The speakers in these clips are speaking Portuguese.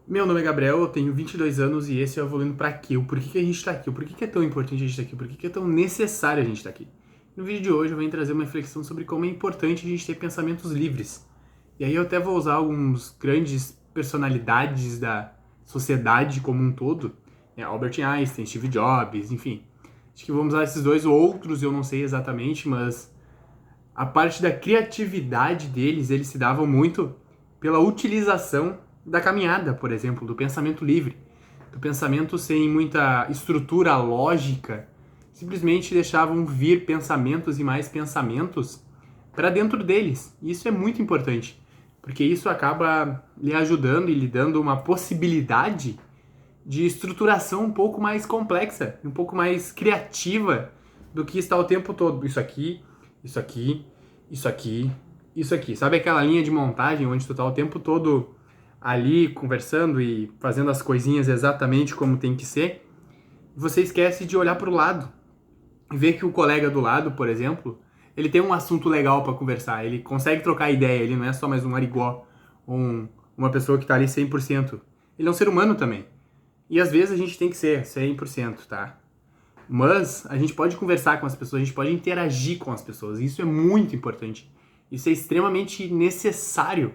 Meu nome é Gabriel, eu tenho 22 anos e esse é o Evoluindo Pra Quê? O porquê que a gente tá aqui? O porquê que é tão importante a gente estar aqui? O porquê que é tão necessário a gente estar aqui? No vídeo de hoje eu venho trazer uma reflexão sobre como é importante a gente ter pensamentos livres. E aí eu até vou usar alguns grandes personalidades da sociedade como um todo, né? Albert Einstein, Steve Jobs, enfim. Acho que vamos usar esses dois, outros eu não sei exatamente, mas a parte da criatividade deles, eles se davam muito pela utilização da caminhada, por exemplo, do pensamento livre, do pensamento sem muita estrutura lógica, simplesmente deixavam vir pensamentos e mais pensamentos para dentro deles. E isso é muito importante, porque isso acaba lhe ajudando e lhe dando uma possibilidade de estruturação um pouco mais complexa, um pouco mais criativa do que está o tempo todo. Isso aqui, isso aqui, isso aqui, isso aqui. Sabe aquela linha de montagem onde tu tá o tempo todo ali conversando e fazendo as coisinhas exatamente como tem que ser? E você esquece de olhar para o lado e ver que o colega do lado, por exemplo, ele tem um assunto legal para conversar, ele consegue trocar ideia, ele não é só mais um arigó, uma pessoa que tá ali 100%. Ele é um ser humano também. E às vezes a gente tem que ser 100%, tá? Mas a gente pode conversar com as pessoas, a gente pode interagir com as pessoas. Isso é muito importante. Isso é extremamente necessário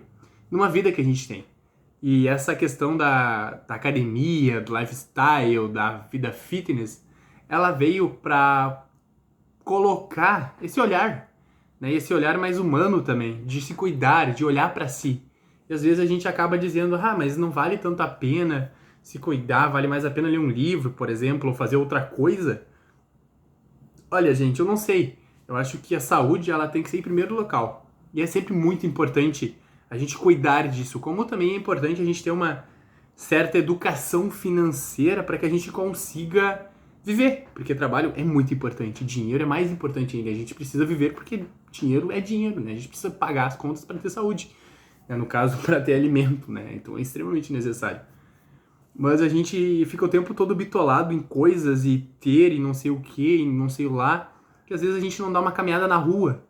numa vida que a gente tem. E essa questão da academia, do lifestyle, da vida fitness, ela veio para colocar esse olhar, né? Esse olhar mais humano também, de se cuidar, de olhar para si. E às vezes a gente acaba dizendo, mas não vale tanto a pena se cuidar, vale mais a pena ler um livro, por exemplo, ou fazer outra coisa. Olha, gente, eu não sei. Eu acho que a saúde, ela tem que ser em primeiro local. E é sempre muito importante a gente cuidar disso, como também é importante a gente ter uma certa educação financeira para que a gente consiga viver, porque trabalho é muito importante, dinheiro é mais importante ainda. A gente precisa viver porque dinheiro é dinheiro, né? A gente precisa pagar as contas para ter saúde, né? No caso, para ter alimento, né? Então é extremamente necessário. Mas a gente fica o tempo todo bitolado em coisas e ter e não sei o que, e não sei lá, que às vezes a gente não dá uma caminhada na rua,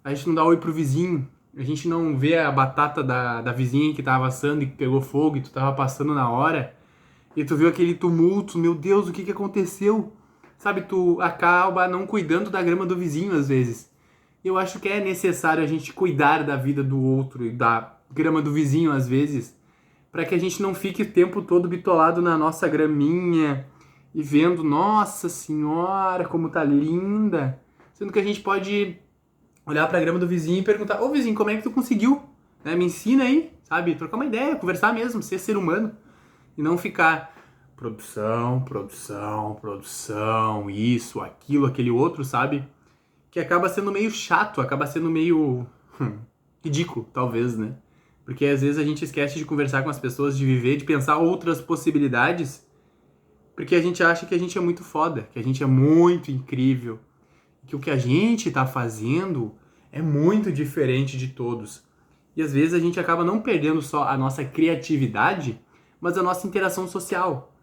a gente não dá oi pro vizinho, a gente não vê a batata da vizinha que tava assando e que pegou fogo e tu tava passando na hora, e tu viu aquele tumulto, meu Deus, o que que aconteceu? Sabe, tu acaba não cuidando da grama do vizinho às vezes. Eu acho que é necessário a gente cuidar da vida do outro e da grama do vizinho às vezes, para que a gente não fique o tempo todo bitolado na nossa graminha e vendo, nossa senhora, como tá linda. Sendo que a gente pode olhar para a grama do vizinho e perguntar: ô vizinho, como é que tu conseguiu? Né? Me ensina aí, sabe? Trocar uma ideia, conversar mesmo, ser ser humano. E não ficar produção, produção, produção, isso, aquilo, aquele outro, sabe? Que acaba sendo meio chato, acaba sendo meio ridículo, talvez, né? Porque às vezes a gente esquece de conversar com as pessoas, de viver, de pensar outras possibilidades, porque a gente acha que a gente é muito foda, que a gente é muito incrível, que o que a gente tá fazendo é muito diferente de todos. E às vezes a gente acaba não perdendo só a nossa criatividade, mas a nossa interação social.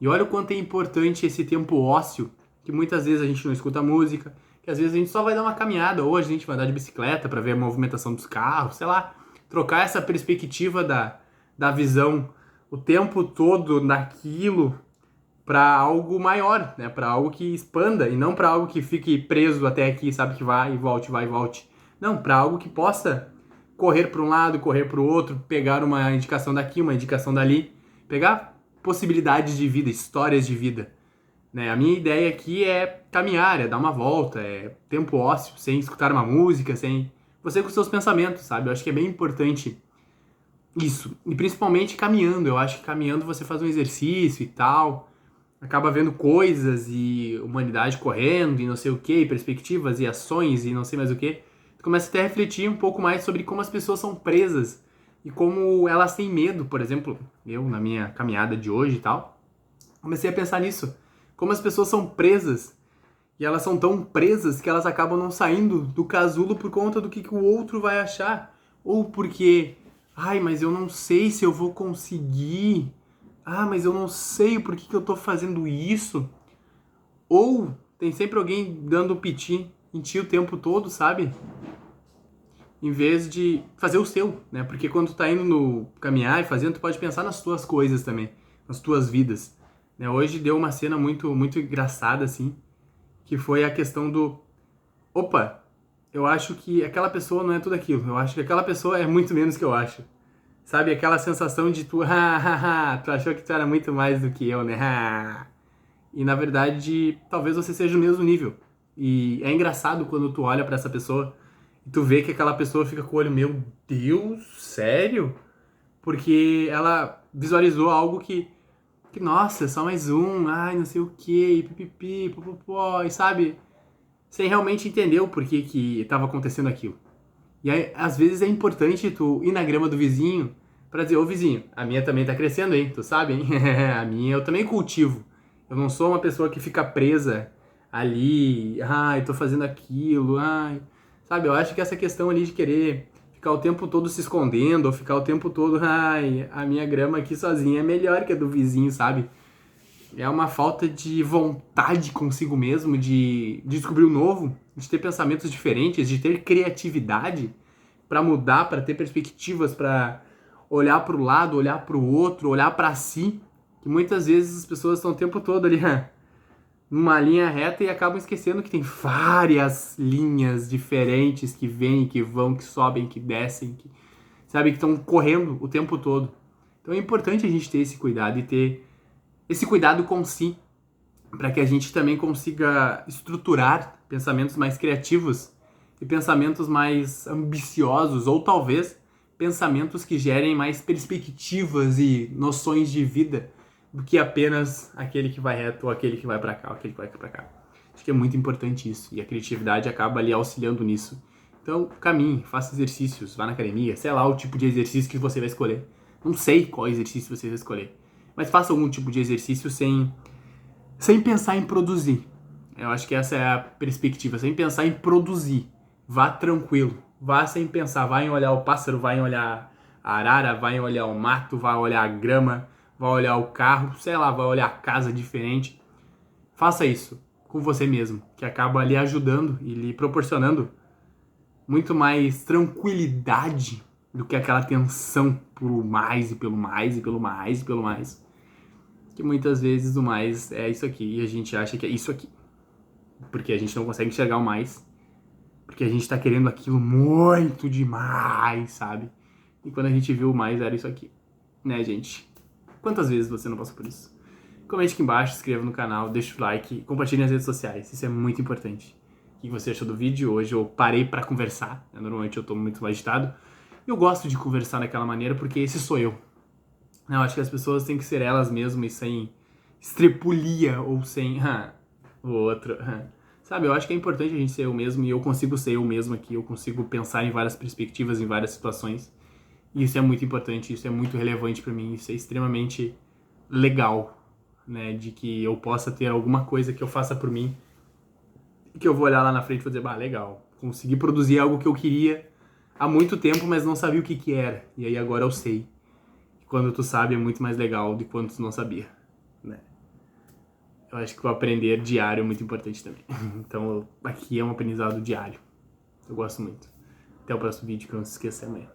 E olha o quanto é importante esse tempo ósseo, que muitas vezes a gente não escuta música, que às vezes a gente só vai dar uma caminhada, ou a gente vai andar de bicicleta para ver a movimentação dos carros, sei lá, trocar essa perspectiva da visão o tempo todo naquilo para algo maior, né? Para algo que expanda e não para algo que fique preso até aqui, sabe, que vai e volte, vai e volte. Não, para algo que possa correr para um lado, correr para o outro, pegar uma indicação daqui, uma indicação dali, pegar possibilidades de vida, histórias de vida, né? A minha ideia aqui é caminhar, é dar uma volta, é tempo ósseo, sem escutar uma música, sem você com seus pensamentos, sabe? Eu acho que é bem importante isso. E principalmente caminhando. Eu acho que caminhando você faz um exercício e tal, acaba vendo coisas e humanidade correndo e não sei o que, perspectivas e ações e não sei mais o que. Tu começa até a refletir um pouco mais sobre como as pessoas são presas e como elas têm medo, por exemplo, eu na minha caminhada de hoje e tal, comecei a pensar nisso. Como as pessoas são presas e elas são tão presas que elas acabam não saindo do casulo por conta do que o outro vai achar. Ou porque, mas eu não sei se eu vou conseguir. Mas eu não sei por que eu tô fazendo isso. Ou tem sempre alguém dando piti em ti o tempo todo, sabe? em vez de fazer o seu, né? Porque quando tu tá indo no caminhar e fazendo, tu pode pensar nas tuas coisas também, nas tuas vidas. Né? Hoje deu uma cena muito, muito engraçada, assim, que foi a questão do... Opa, eu acho que aquela pessoa não é tudo aquilo. Eu acho que aquela pessoa é muito menos que eu acho. Sabe, aquela sensação de tu, tu achou que tu era muito mais do que eu, né? E na verdade, talvez você seja o mesmo nível. E é engraçado quando tu olha pra essa pessoa e tu vê que aquela pessoa fica com o olho, meu Deus, sério? Porque ela visualizou algo que nossa, é só mais um, ai, não sei o que, pipipi, popopó, e sabe? Sem realmente entender o porquê que tava acontecendo aquilo. E aí, às vezes é importante tu ir na grama do vizinho pra dizer, ô vizinho, a minha também tá crescendo, hein? Tu sabe, hein? A minha eu também cultivo. Eu não sou uma pessoa que fica presa ali, ai, tô fazendo aquilo, ai. Sabe, eu acho que essa questão ali de querer ficar o tempo todo se escondendo, ou ficar o tempo todo, ai, a minha grama aqui sozinha é melhor que a do vizinho, sabe? É uma falta de vontade consigo mesmo, de descobrir o novo, de ter pensamentos diferentes, de ter criatividade para mudar, para ter perspectivas, para olhar para o lado, olhar para o outro, olhar para si. Que muitas vezes as pessoas estão o tempo todo ali numa linha reta e acabam esquecendo que tem várias linhas diferentes que vêm, que vão, que sobem, que descem, que, sabe, que estão correndo o tempo todo. Então é importante a gente ter esse cuidado e ter esse cuidado com si, para que a gente também consiga estruturar pensamentos mais criativos e pensamentos mais ambiciosos, ou talvez pensamentos que gerem mais perspectivas e noções de vida do que apenas aquele que vai reto ou aquele que vai para cá, ou aquele que vai para cá. Acho que é muito importante isso, e a criatividade acaba ali auxiliando nisso. Então, caminhe, faça exercícios, vá na academia, sei lá o tipo de exercício que você vai escolher. Não sei qual exercício você vai escolher, mas faça algum tipo de exercício sem pensar em produzir. Eu acho que essa é a perspectiva, sem pensar em produzir. Vá tranquilo, vá sem pensar, vá em olhar o pássaro, vá em olhar a arara, vá em olhar o mato, vá olhar a grama, vá olhar o carro, sei lá, vá olhar a casa diferente. Faça isso com você mesmo, que acaba lhe ajudando e lhe proporcionando muito mais tranquilidade do que aquela tensão por mais e pelo mais e pelo mais e pelo mais. Que muitas vezes o mais é isso aqui e a gente acha que é isso aqui. Porque a gente não consegue enxergar o mais. Porque a gente tá querendo aquilo muito demais, sabe? E quando a gente viu o mais, era isso aqui. Né, gente? Quantas vezes você não passou por isso? Comente aqui embaixo, se inscreva no canal, deixa o like, compartilhe nas redes sociais. Isso é muito importante. O que você achou do vídeo hoje? Eu parei pra conversar. Normalmente eu tô muito agitado. Eu gosto de conversar daquela maneira porque esse sou eu. Eu acho que as pessoas têm que ser elas mesmas e sem estrepulia ou sem o outro. Sabe, eu acho que é importante a gente ser eu mesmo e eu consigo ser eu mesmo aqui. Eu consigo pensar em várias perspectivas, em várias situações. E isso é muito importante, isso é muito relevante pra mim, isso é extremamente legal, né? De que eu possa ter alguma coisa que eu faça por mim e que eu vou olhar lá na frente e vou dizer, bah, legal. Consegui produzir algo que eu queria há muito tempo, mas não sabia o que era. E aí agora eu sei. Quando tu sabe é muito mais legal do que quando tu não sabia, né? Eu acho que o aprender diário é muito importante também. Então aqui é um aprendizado diário. Eu gosto muito. Até o próximo vídeo, que eu não se esqueça amanhã.